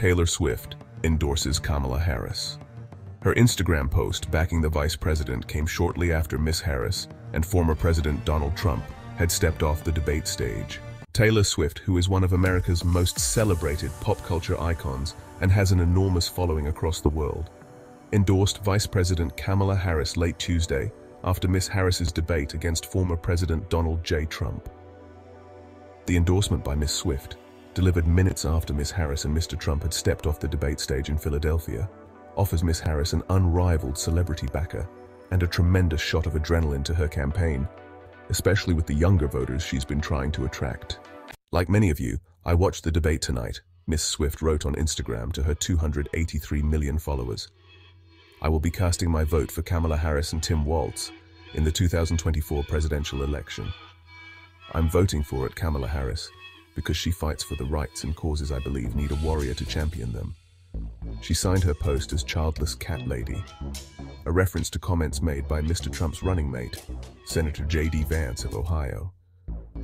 Taylor Swift endorses Kamala Harris. Her Instagram post backing the vice president came shortly after Miss Harris and former President Donald Trump had stepped off the debate stage. Taylor Swift, who is one of America's most celebrated pop culture icons and has an enormous following across the world, endorsed Vice President Kamala Harris late Tuesday after Miss Harris's debate against former President Donald J. Trump. The endorsement by Miss Swift, delivered minutes after Miss Harris and Mr. Trump had stepped off the debate stage in Philadelphia, offers Miss Harris an unrivaled celebrity backer and a tremendous shot of adrenaline to her campaign, especially with the younger voters she's been trying to attract. Like many of you, I watched the debate tonight, Miss Swift wrote on Instagram to her 283 million followers. I will be casting my vote for Kamala Harris and Tim Walz in the 2024 presidential election. I'm voting for Kamala Harris because she fights for the rights and causes I believe need a warrior to champion them. She signed her post as Childless Cat Lady, a reference to comments made by Mr. Trump's running mate, Senator JD Vance of Ohio.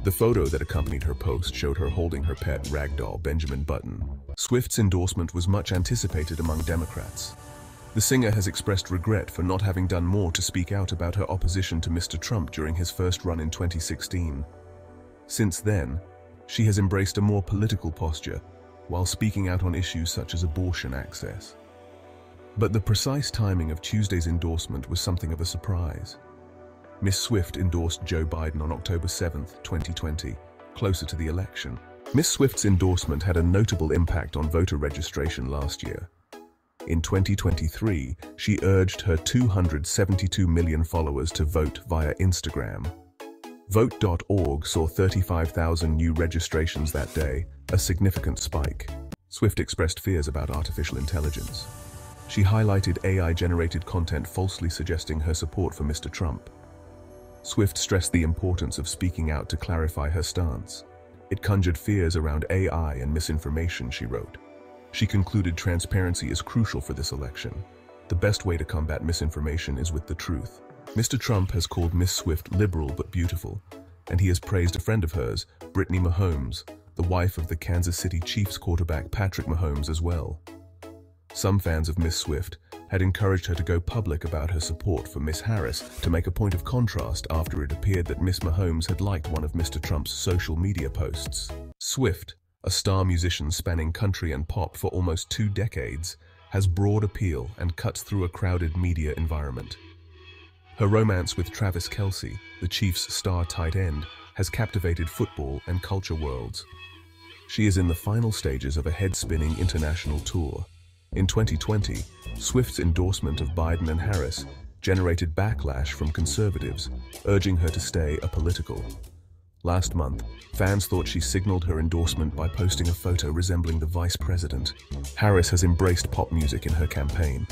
The photo that accompanied her post showed her holding her pet Ragdoll, Benjamin Button. Swift's endorsement was much anticipated among Democrats. The singer has expressed regret for not having done more to speak out about her opposition to Mr. Trump during his first run in 2016. Since then, she has embraced a more political posture while speaking out on issues such as abortion access. But the precise timing of Tuesday's endorsement was something of a surprise. Miss Swift endorsed Joe Biden on October 7, 2020, closer to the election. Miss Swift's endorsement had a notable impact on voter registration last year. In 2023, she urged her 272 million followers to vote via Instagram. Vote.org saw 35,000 new registrations that day, a significant spike. Swift expressed fears about artificial intelligence. She highlighted AI-generated content falsely suggesting her support for Mr. Trump. Swift stressed the importance of speaking out to clarify her stance. It conjured fears around AI and misinformation, she wrote. She concluded transparency is crucial for this election. The best way to combat misinformation is with the truth. Mr. Trump has called Miss Swift liberal but beautiful, and he has praised a friend of hers, Brittany Mahomes, the wife of the Kansas City Chiefs quarterback Patrick Mahomes as well. Some fans of Miss Swift had encouraged her to go public about her support for Miss Harris to make a point of contrast after it appeared that Miss Mahomes had liked one of Mr. Trump's social media posts. Swift, a star musician spanning country and pop for almost 2 decades, has broad appeal and cuts through a crowded media environment. Her romance with Travis Kelce, the Chiefs' star tight end, has captivated football and culture worlds. She is in the final stages of a head-spinning international tour. In 2020, Swift's endorsement of Biden and Harris generated backlash from conservatives, urging her to stay apolitical. Last month, fans thought she signaled her endorsement by posting a photo resembling the vice president. Harris has embraced pop music in her campaign.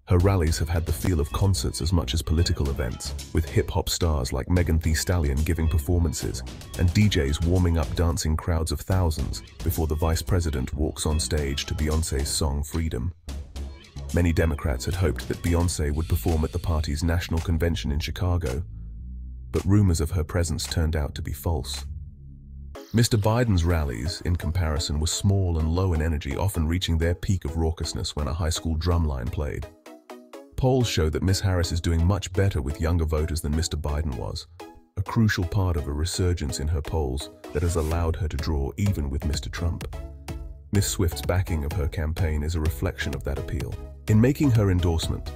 Her rallies have had the feel of concerts as much as political events, with hip-hop stars like Megan Thee Stallion giving performances and DJs warming up dancing crowds of thousands before the vice president walks on stage to Beyoncé's song Freedom. Many Democrats had hoped that Beyoncé would perform at the party's national convention in Chicago, but rumors of her presence turned out to be false. Mr. Biden's rallies, in comparison, were small and low in energy, often reaching their peak of raucousness when a high school drumline played. Polls show that Miss Harris is doing much better with younger voters than Mr. Biden was, a crucial part of a resurgence in her polls that has allowed her to draw even with Mr. Trump. Miss Swift's backing of her campaign is a reflection of that appeal. In making her endorsement,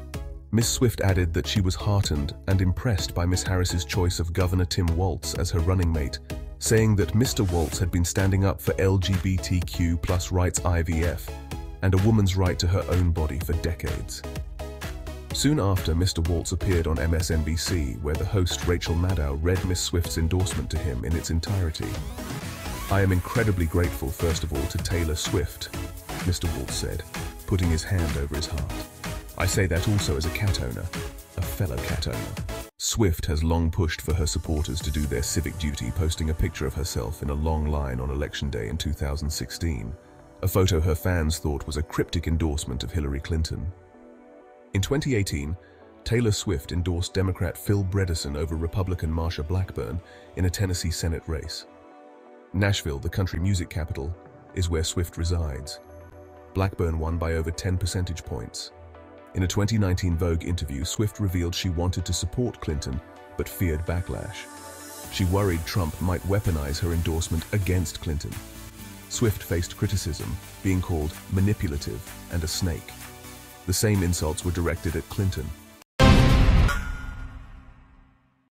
Miss Swift added that she was heartened and impressed by Miss Harris's choice of Governor Tim Walz as her running mate, saying that Mr. Walz had been standing up for LGBTQ+ rights IVF and a woman's right to her own body for decades. Soon after, Mr. Walz appeared on MSNBC, where the host Rachel Maddow read Miss Swift's endorsement to him in its entirety. "I am incredibly grateful, first of all, to Taylor Swift," Mr. Walz said, putting his hand over his heart. "I say that also as a cat owner, a fellow cat owner." Swift has long pushed for her supporters to do their civic duty, posting a picture of herself in a long line on Election Day in 2016, a photo her fans thought was a cryptic endorsement of Hillary Clinton. In 2018, Taylor Swift endorsed Democrat Phil Bredesen over Republican Marsha Blackburn in a Tennessee Senate race. Nashville, the country music capital, is where Swift resides. Blackburn won by over 10 percentage points. In a 2019 Vogue interview, Swift revealed she wanted to support Clinton, but feared backlash. She worried Trump might weaponize her endorsement against Clinton. Swift faced criticism, being called manipulative and a snake. The same insults were directed at Clinton,